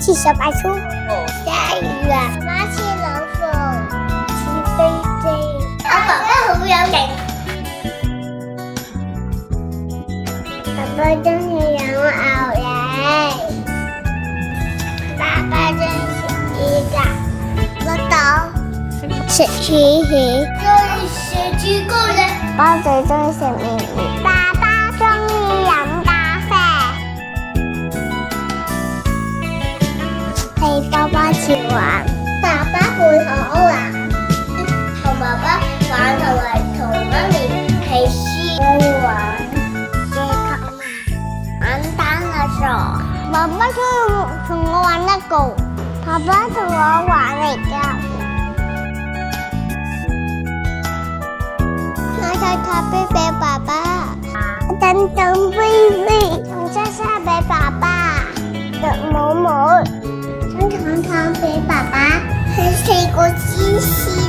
似小白兔，下雨啊，媽媽似老虎，似飛機。我爸爸好有型。爸爸中意飲牛奶，爸爸中意食依家，我懂食薯片，中意食朱古力。爸爸最中意食麵麵，爸爸中意飲咖啡。陪爸爸一起玩，爸爸背好玩，同爸爸玩同埋同媽咪睇書玩。玩單嘅時候，爸爸中意同我玩一個，爸爸同我玩嚟㗎。我想打飛俾爸爸，等等飛飛，同莎莎俾爸爸，妹妹。想糖糖俾爸爸，係四個芝士。